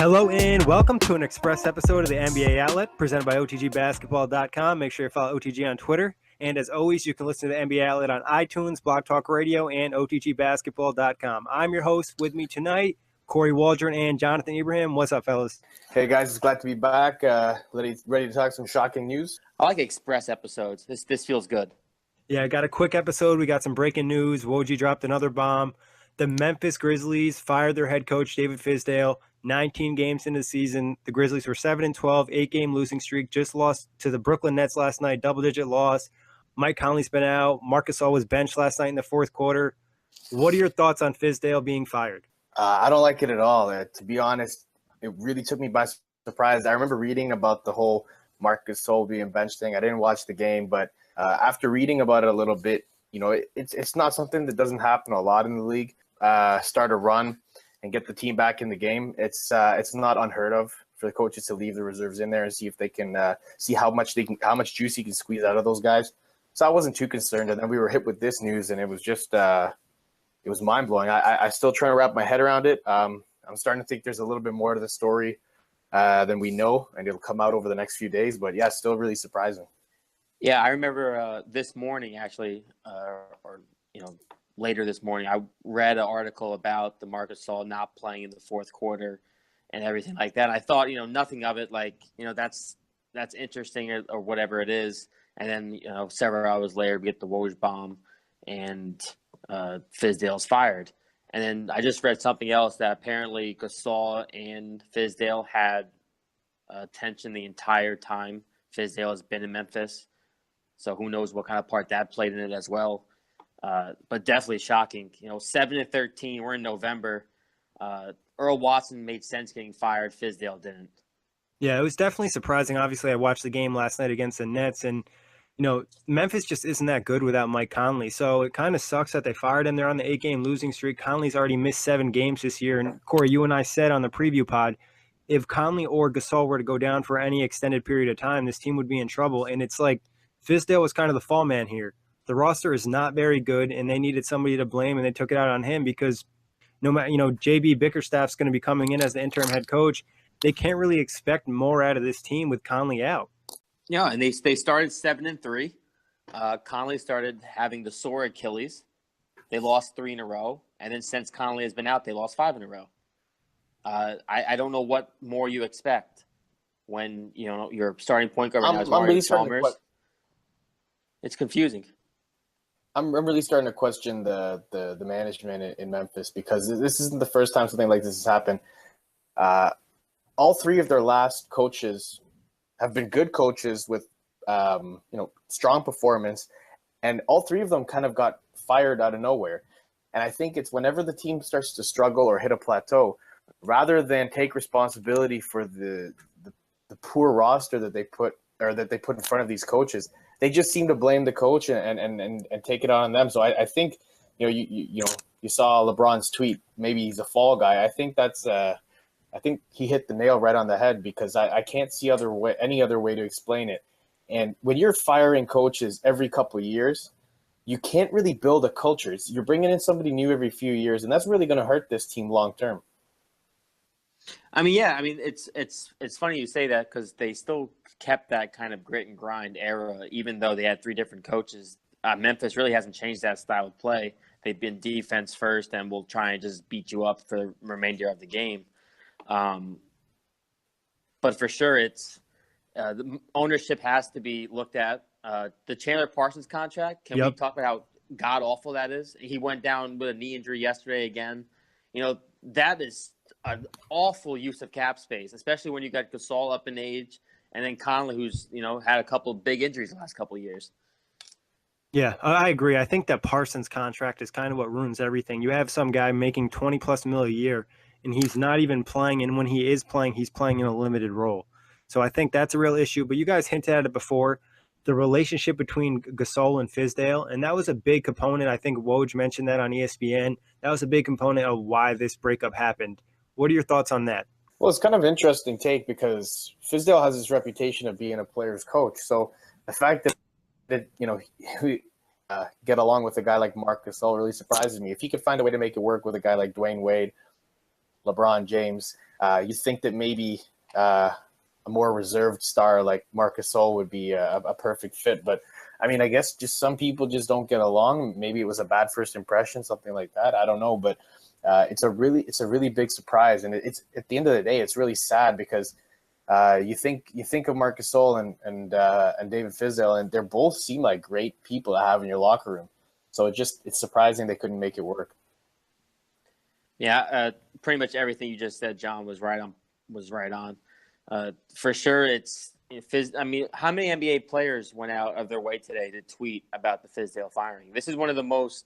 Hello and welcome to an express episode of the NBA Outlet presented by OTGBasketball.com. Make sure you follow OTG on Twitter. And as always, you can listen to the NBA Outlet on iTunes, Blog Talk Radio, and OTGBasketball.com. I'm your host. With me tonight, Kory, Waldron, and Jonathan Ebrahimi. What's up, fellas? Hey, guys. It's glad to be back. Ready to talk some shocking news. I like express episodes. This feels good. Yeah, I got a quick episode. We got some breaking news. Woj dropped another bomb. The Memphis Grizzlies fired their head coach, David Fizdale. 19 games into the season. The Grizzlies were 7-12, 8-game losing streak. Just lost to the Brooklyn Nets last night, double-digit loss. Mike Conley's been out. Marc Gasol was benched last night in the fourth quarter. What are your thoughts on Fizdale being fired? I don't like it at all. To be honest, it really took me by surprise. I remember reading about the whole Marc Gasol being benched thing. I didn't watch the game, but after reading about it a little bit, it's not something that doesn't happen a lot in the league. Start a run and get the team back in the game. It's not unheard of for the coaches to leave the reserves in there and see if they can see how much juice he can squeeze out of those guys. So I wasn't too concerned. And then we were hit with this news, and it was just it was mind blowing. I still trying to wrap my head around it. I'm starting to think there's a little bit more to the story than we know, and it'll come out over the next few days. But yeah, still really surprising. Yeah, I remember this morning actually, later this morning, I read an article about the Marc Gasol not playing in the fourth quarter and everything like that. I thought, nothing of it, that's interesting or whatever it is. And then, several hours later, we get the Woj bomb and Fizdale's fired. And then I just read something else that apparently Gasol and Fizdale had tension the entire time Fizdale has been in Memphis. So who knows what kind of part that played in it as well. But definitely shocking. 7-13. We're in November. Earl Watson made sense getting fired. Fizdale didn't. Yeah, it was definitely surprising. Obviously, I watched the game last night against the Nets, and Memphis just isn't that good without Mike Conley. So it kind of sucks that they fired him. They're on the 8-game losing streak. Conley's already missed 7 games this year. And Kory, you and I said on the preview pod, if Conley or Gasol were to go down for any extended period of time, this team would be in trouble. And it's like Fizdale was kind of the fall man here. The roster is not very good, and they needed somebody to blame, and they took it out on him because no matter, JB Bickerstaff's going to be coming in as the interim head coach. They can't really expect more out of this team with Conley out. Yeah, and they started 7-3. Conley started having the sore Achilles. They lost 3 in a row, and then since Conley has been out, they lost 5 in a row. I don't know what more you expect when your starting point guard right now is Mario Chalmers. It's confusing. I'm really starting to question the management in Memphis because this isn't the first time something like this has happened. All 3 of their last coaches have been good coaches with strong performance, and all 3 of them kind of got fired out of nowhere. And I think it's whenever the team starts to struggle or hit a plateau, rather than take responsibility for the poor roster that they put in front of these coaches, they just seem to blame the coach and take it on them. So I think you saw LeBron's tweet. Maybe he's a fall guy. I think I think he hit the nail right on the head because I can't see any other way to explain it. And when you're firing coaches every couple of years, you can't really build a culture. You're bringing in somebody new every few years, and that's really going to hurt this team long term. It's funny you say that because they still kept that kind of grit and grind era, even though they had 3 different coaches. Memphis really hasn't changed that style of play. They've been defense first and will try and just beat you up for the remainder of the game. But for sure, it's the ownership has to be looked at. The Chandler Parsons contract, can we talk about how god-awful that is? He went down with a knee injury yesterday again. That is an awful use of cap space, especially when you got Gasol up in age and then Conley, who's, had a couple of big injuries the last couple of years. Yeah, I agree. I think that Parsons contract is kind of what ruins everything. You have some guy making $20+ million a year, and he's not even playing. And when he is playing, he's playing in a limited role. So I think that's a real issue. But you guys hinted at it before, the relationship between Gasol and Fizdale, and that was a big component. I think Woj mentioned that on ESPN. That was a big component of why this breakup happened. What are your thoughts on that? Well, it's kind of an interesting take because Fizdale has this reputation of being a player's coach. So the fact that we get along with a guy like Marc Gasol really surprises me. If he could find a way to make it work with a guy like Dwayne Wade, LeBron James. You think that maybe a more reserved star like Marc Gasol would be a perfect fit. But, I mean, I guess just some people just don't get along. Maybe it was a bad first impression, something like that. I don't know. But it's a really big surprise. And it's at the end of the day, it's really sad because you think of Marc Gasol and David Fizdale, and they both seem like great people to have in your locker room. So it's surprising they couldn't make it work. Yeah, pretty much everything you just said, John, was right on. For sure, I mean, how many NBA players went out of their way today to tweet about the Fizdale firing? This is one of the most,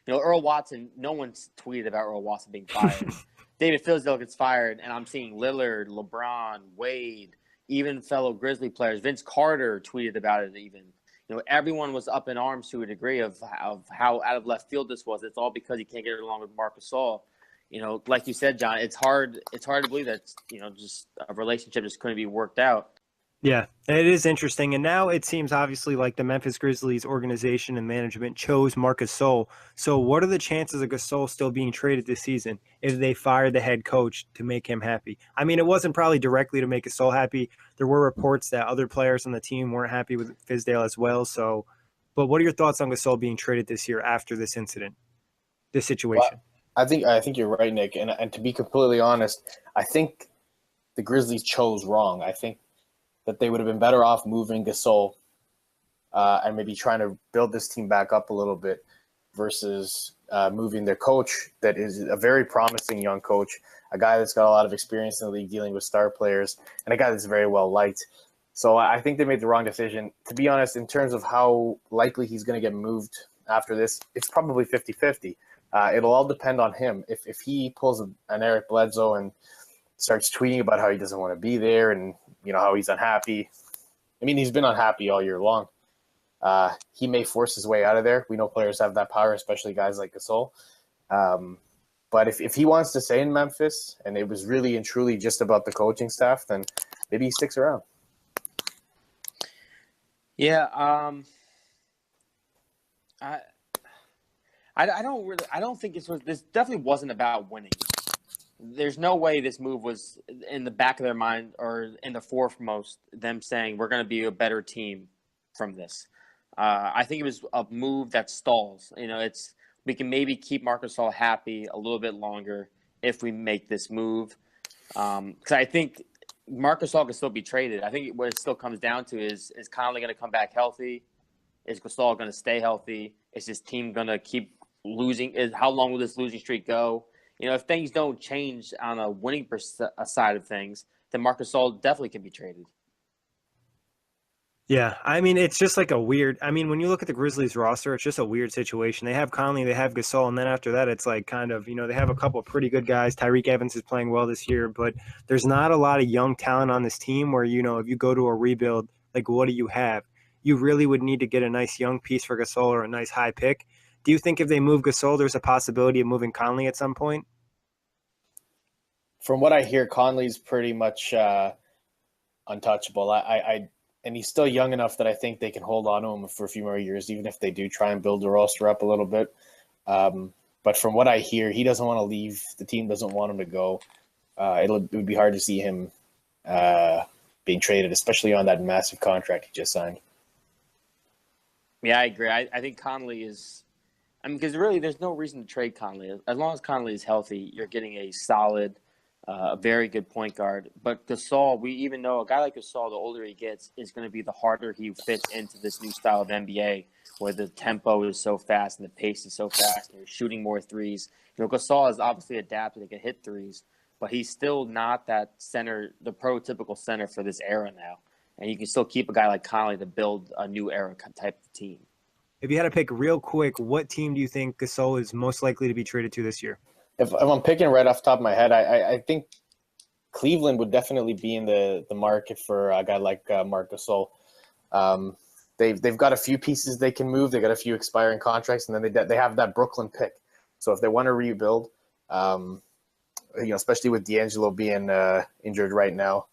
Earl Watson. No one's tweeted about Earl Watson being fired. David Fizdale gets fired, and I'm seeing Lillard, LeBron, Wade, even fellow Grizzly players. Vince Carter tweeted about it even. Everyone was up in arms to a degree of how out of left field this was. It's all because he can't get along with Marc Gasol. Like you said, John, it's hard to believe that, just a relationship just couldn't be worked out. Yeah, it is interesting. And now it seems obviously like the Memphis Grizzlies organization and management chose Marc Gasol. So what are the chances of Gasol still being traded this season if they fire the head coach to make him happy? I mean, it wasn't probably directly to make Gasol happy. There were reports that other players on the team weren't happy with Fizdale as well. So, but what are your thoughts on Gasol being traded this year after this incident, this situation? Well, I think you're right, Nick. And to be completely honest, I think the Grizzlies chose wrong. I think that they would have been better off moving Gasol and maybe trying to build this team back up a little bit versus moving their coach that is a very promising young coach, a guy that's got a lot of experience in the league dealing with star players, and a guy that's very well liked. So I think they made the wrong decision. To be honest, in terms of how likely he's going to get moved after this, it's probably 50-50. It'll all depend on him. If he pulls an Eric Bledsoe and starts tweeting about how he doesn't want to be there and how he's unhappy. I mean, he's been unhappy all year long. He may force his way out of there. We know players have that power, especially guys like Gasol. But if he wants to stay in Memphis and it was really and truly just about the coaching staff, then maybe he sticks around. Yeah, I don't think this definitely wasn't about winning. There's no way this move was in the back of their mind or in the foremost, them saying we're going to be a better team from this. I think it was a move that stalls. We can maybe keep Marc Gasol happy a little bit longer if we make this move. Because I think Marc Gasol can still be traded. I think what it still comes down to is Conley going to come back healthy? Is Gasol going to stay healthy? Is this team going to keep losing? How long will this losing streak go? If things don't change on a winning side of things, then Marc Gasol definitely can be traded. Yeah, I mean, it's just like when you look at the Grizzlies roster, it's just a weird situation. They have Conley, they have Gasol, and then after that, it's like kind of, they have a couple of pretty good guys. Tyreke Evans is playing well this year, but there's not a lot of young talent on this team where, if you go to a rebuild, like, what do you have? You really would need to get a nice young piece for Gasol or a nice high pick. Do you think if they move Gasol, there's a possibility of moving Conley at some point? From what I hear, Conley's pretty much untouchable. And he's still young enough that I think they can hold on to him for a few more years, even if they do try and build the roster up a little bit. But from what I hear, he doesn't want to leave. The team doesn't want him to go. It would be hard to see him being traded, especially on that massive contract he just signed. Yeah, I agree. I think Conley is – because really there's no reason to trade Conley. As long as Conley is healthy, you're getting a solid – a very good point guard. But Gasol, we even know a guy like Gasol, the older he gets, is going to be the harder he fits into this new style of NBA where the tempo is so fast and the pace is so fast and you're shooting more threes. Gasol has obviously adapted and can hit threes, but he's still not that center, the prototypical center for this era now. And you can still keep a guy like Conley to build a new era type of team. If you had to pick real quick, what team do you think Gasol is most likely to be traded to this year? If I'm picking right off the top of my head, I think Cleveland would definitely be in the market for a guy like Marc Gasol. They've got a few pieces they can move. They got a few expiring contracts, and then they have that Brooklyn pick. So if they want to rebuild, especially with D'Angelo being injured right now,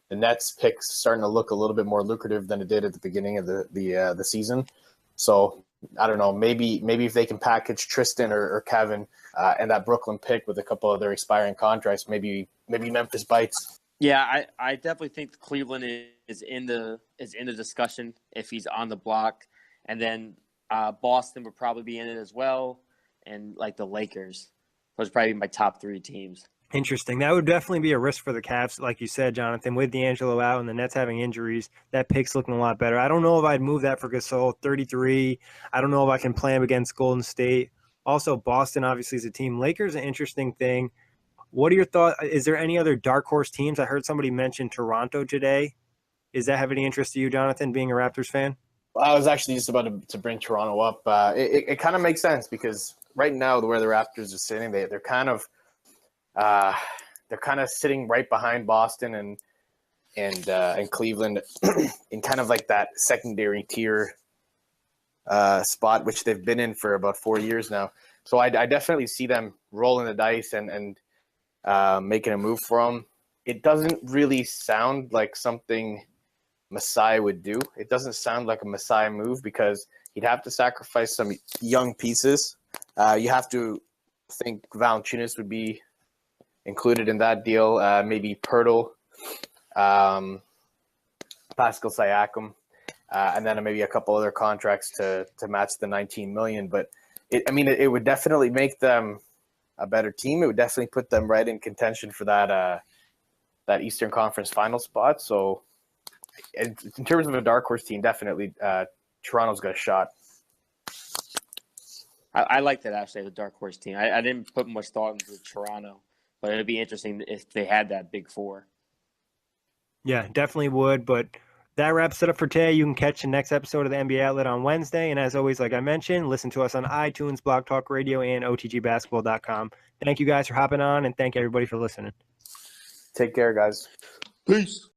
the Nets pick's starting to look a little bit more lucrative than it did at the beginning of the season. So I don't know, maybe if they can package Tristan or Kevin and that Brooklyn pick with a couple of their expiring contracts, maybe Memphis bites. Yeah, I definitely think Cleveland is in the discussion if he's on the block, and then Boston would probably be in it as well, and like the Lakers. Those are probably my top 3 teams. Interesting. That would definitely be a risk for the Cavs, like you said, Jonathan, with D'Angelo out and the Nets having injuries. That pick's looking a lot better. I don't know if I'd move that for Gasol, 33. I don't know if I can play him against Golden State. Also, Boston obviously is a team. Lakers, an interesting thing. What are your thoughts? Is there any other dark horse teams? I heard somebody mention Toronto today. Is that have any interest to you, Jonathan, being a Raptors fan? I was actually just about to bring Toronto up. It kind of makes sense because right now, where the Raptors are sitting, they're kind of sitting right behind Boston and Cleveland in kind of like that secondary tier spot, which they've been in for about 4 years now. So I definitely see them rolling the dice and making a move for them. It doesn't really sound like something Masai would do. It doesn't sound like a Masai move because he'd have to sacrifice some young pieces. You have to think Valanciunas would be included in that deal. Maybe Pirtle, Pascal Siakam, and then maybe a couple other contracts to match the $19 million. But it would definitely make them a better team. It would definitely put them right in contention for that Eastern Conference final spot. So in terms of a dark horse team, definitely Toronto's got a shot. I like that actually, the dark horse team. I didn't put much thought into Toronto, but it'd be interesting if they had that big 4. Yeah, definitely would. But that wraps it up for today. You can catch the next episode of the NBA Outlet on Wednesday. And as always, like I mentioned, listen to us on iTunes, Blog Talk Radio, and OTGBasketball.com. Thank you guys for hopping on, and thank everybody for listening. Take care, guys. Peace.